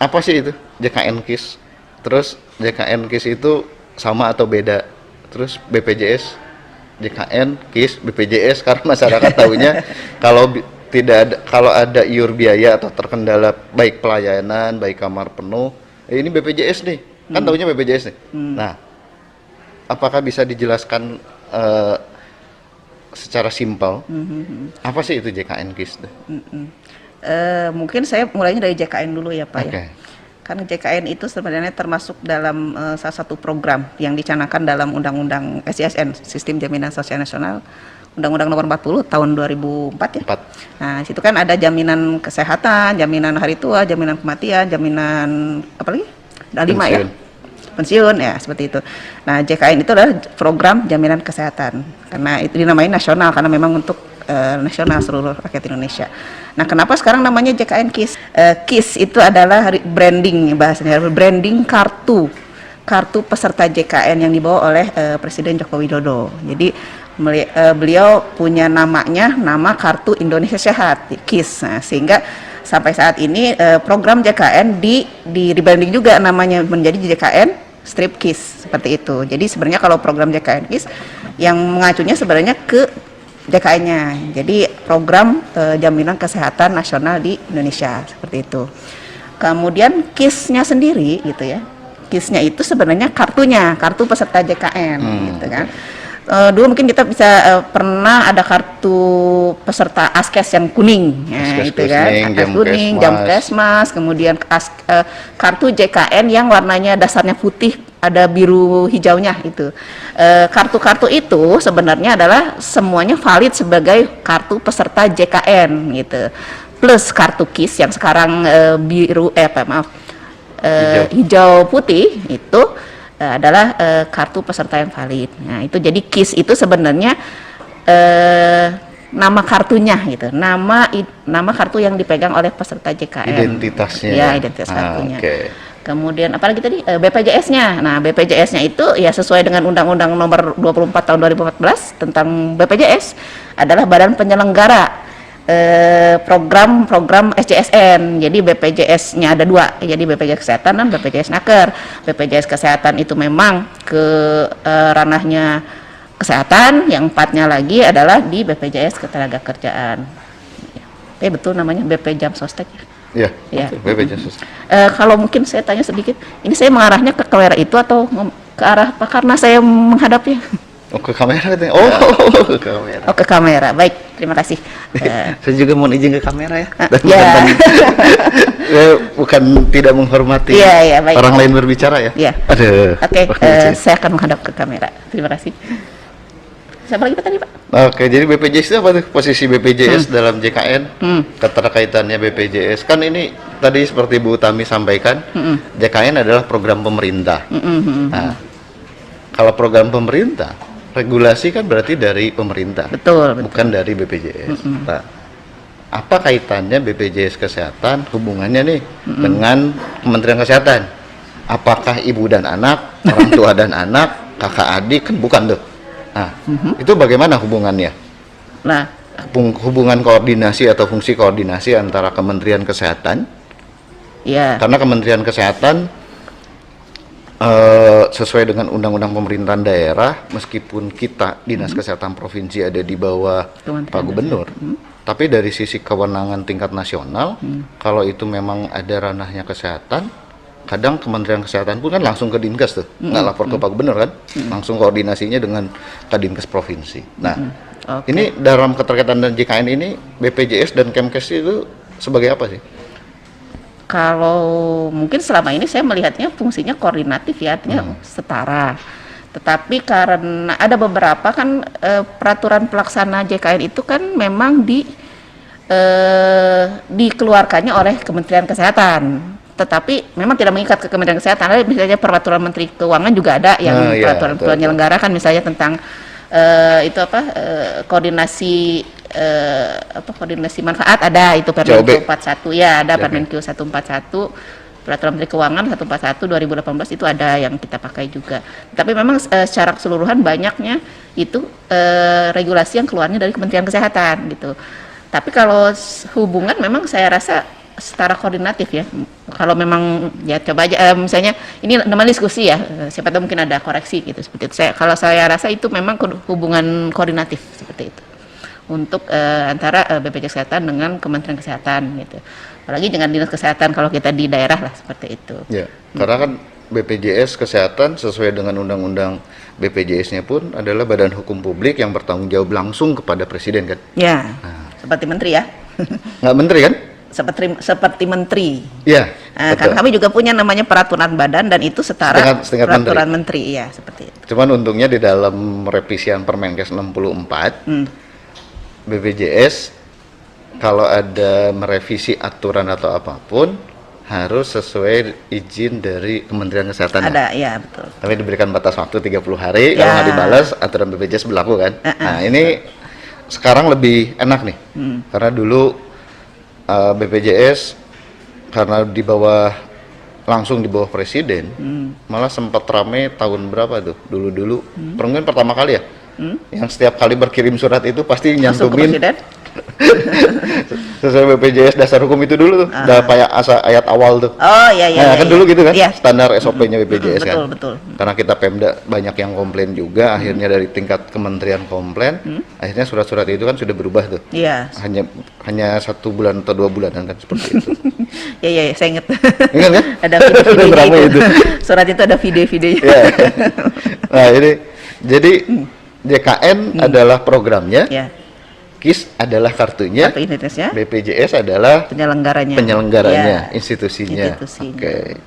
apa sih itu JKN KIS? Terus JKN KIS itu sama atau beda? Terus BPJS, JKN, KIS, BPJS, karena masyarakat tahunya kalau tidak ada, kalau ada iur biaya atau terkendala baik pelayanan, baik kamar penuh, ini BPJS nih, kan tahunya BPJS nih. Nah, apakah bisa dijelaskan secara simpel apa sih itu JKN KIS? Mungkin saya mulainya dari JKN dulu ya Pak Okay. ya. Kan JKN itu sebenarnya termasuk dalam salah satu program yang dicanangkan dalam Undang-Undang SJSN, Sistem Jaminan Sosial Nasional, Undang-Undang Nomor 40 tahun 2004 ya. 4. Nah, situ kan ada jaminan kesehatan, jaminan hari tua, jaminan kematian, jaminan apa lagi? Ada 5 ya. Pensiun ya, seperti itu. Nah, JKN itu adalah program jaminan kesehatan. Karena itu dinamai nasional karena memang untuk nasional seluruh rakyat Indonesia. Nah, kenapa sekarang namanya JKN KIS? KIS itu adalah branding bahasanya, branding kartu peserta JKN yang dibawa oleh Presiden Joko Widodo. Jadi beliau punya nama Kartu Indonesia Sehat KIS. Nah, sehingga sampai saat ini program JKN di rebranding juga namanya menjadi JKN Strip KIS seperti itu. Jadi sebenarnya kalau program JKN KIS yang mengacunya sebenarnya ke JKN-nya, jadi program jaminan kesehatan nasional di Indonesia seperti itu. Kemudian KIS-nya sendiri gitu ya, KIS-nya itu sebenarnya kartu peserta JKN gitu kan. Dulu mungkin kita bisa pernah ada kartu peserta Askes yang kuning, ya, itu kan, Askes kuning, Jamkesmas, kemudian kartu JKN yang warnanya dasarnya putih, ada biru hijaunya itu. Kartu-kartu itu sebenarnya adalah semuanya valid sebagai kartu peserta JKN gitu. Plus kartu KIS yang sekarang hijau putih itu adalah kartu peserta yang valid. Nah, itu jadi KIS itu sebenarnya nama kartunya gitu. Nama kartu yang dipegang oleh peserta JKN. Identitasnya. Ya, identitas kartunya. Okay. Kemudian apalagi tadi BPJS-nya. Nah, BPJS-nya itu ya sesuai dengan Undang-Undang Nomor 24 tahun 2014 tentang BPJS adalah badan penyelenggara program SJSN. Jadi BPJS-nya ada 2. Jadi BPJS Kesehatan dan BPJS Naker. BPJS Kesehatan itu memang ke ranahnya kesehatan, yang 4-nya lagi adalah di BPJS Ketenagakerjaan. Betul namanya BP Jam Sostek ya? Ya. BPJS. Kalau mungkin saya tanya sedikit, ini saya mengarahnya ke kamera itu atau ke arah apa karena saya menghadapnya? Oh, ke kamera katanya. Ke kamera. Oh, ke kamera. Baik, terima kasih. Saya juga mau izin ke kamera ya. Ya. Bukan tidak menghormati baik. Orang lain berbicara ya. Iya. Aduh. Oke, saya akan menghadap ke kamera. Terima kasih. Siapa lagi tadi, Pak? Oke, jadi BPJS itu apa tuh? Posisi BPJS dalam JKN? Keterkaitannya BPJS. Kan ini tadi seperti Bu Tami sampaikan, JKN adalah program pemerintah. Nah, kalau program pemerintah, regulasi kan berarti dari pemerintah. Betul. Bukan dari BPJS. Nah, apa kaitannya BPJS Kesehatan hubungannya nih dengan Kementerian Kesehatan? Apakah ibu dan anak, orang tua dan anak, kakak adik, kan bukan tuh. Nah, itu bagaimana hubungannya? Nah, hubungan koordinasi atau fungsi koordinasi antara Kementerian Kesehatan, karena Kementerian Kesehatan sesuai dengan Undang-Undang Pemerintahan Daerah, meskipun kita Dinas Kesehatan Provinsi ada di bawah Pak Gubernur, tapi dari sisi kewenangan tingkat nasional, kalau itu memang ada ranahnya kesehatan, kadang Kementerian Kesehatan pun kan langsung ke Dinkes tuh, nggak lapor ke Pak Gubernur kan, langsung koordinasinya dengan Kadinkes Provinsi. Nah, ini dalam keterkaitan dan JKN ini, BPJS dan Kemkes itu sebagai apa sih? Kalau mungkin selama ini saya melihatnya fungsinya koordinatif ya, artinya setara. Tetapi karena ada beberapa kan peraturan pelaksana JKN itu kan memang dikeluarkannya oleh Kementerian Kesehatan. Tetapi memang tidak mengikat ke Kementerian Kesehatan. Ada misalnya peraturan Menteri Keuangan juga ada yang peraturan penyelenggara kan misalnya tentang koordinasi koordinasi manfaat ada itu Permenkyu 41 ya, ada Permenkyu 141, peraturan Menteri Keuangan 141 2018 itu ada yang kita pakai juga. Tapi memang secara keseluruhan banyaknya itu regulasi yang keluarnya dari Kementerian Kesehatan gitu. Tapi kalau hubungan memang saya rasa setara koordinatif ya. Kalau memang ya coba aja misalnya ini namanya diskusi ya. Siapa tahu mungkin ada koreksi gitu seperti itu. Kalau saya rasa itu memang hubungan koordinatif seperti itu. Untuk antara BPJS Kesehatan dengan Kementerian Kesehatan gitu. Apalagi dengan Dinas Kesehatan kalau kita di daerah lah seperti itu. Ya, karena kan BPJS Kesehatan sesuai dengan undang-undang BPJS-nya pun adalah badan hukum publik yang bertanggung jawab langsung kepada presiden kan. Ya, seperti menteri ya. Nggak menteri kan? Seperti menteri. Iya. Kan kami juga punya namanya peraturan badan dan itu setara Setingkat peraturan menteri ya seperti itu. Cuman untungnya di dalam revisian Permenkes 64 BPJS kalau ada merevisi aturan atau apapun harus sesuai izin dari Kementerian Kesehatan. Ada ya betul. Tapi diberikan batas waktu 30 hari, Ya. kalau nggak dibalas aturan BPJS berlaku kan. Nah ini sekarang lebih enak nih, karena dulu BPJS karena langsung di bawah presiden, malah sempat rame tahun berapa tuh dulu mungkin pertama kali ya, yang setiap kali berkirim surat itu pasti Langsung ke nyantumin presiden? sesuai BPJS dasar hukum itu dulu tuh, udah kayak ayat awal tuh. Oh iya iya. Nah, kan dulu gitu kan, Iya. standar SOP-nya BPJS kan. Betul. Karena kita Pemda banyak yang komplain juga, akhirnya dari tingkat kementerian komplain, akhirnya surat-surat itu kan sudah berubah tuh. Iya. Hanya 1 bulan atau 2 bulanan kan seperti itu. Iya, saya ingat. Ingat kan? Ada video-videonya Drama itu. itu. Surat itu ada video-videonya. Ya. Nah ini, jadi JKN adalah programnya, Ya. KIS adalah kartunya, Kartu identitasnya, BPJS adalah penyelenggaranya. penyelenggaranya, Ya. institusinya. Institusinya. Oke.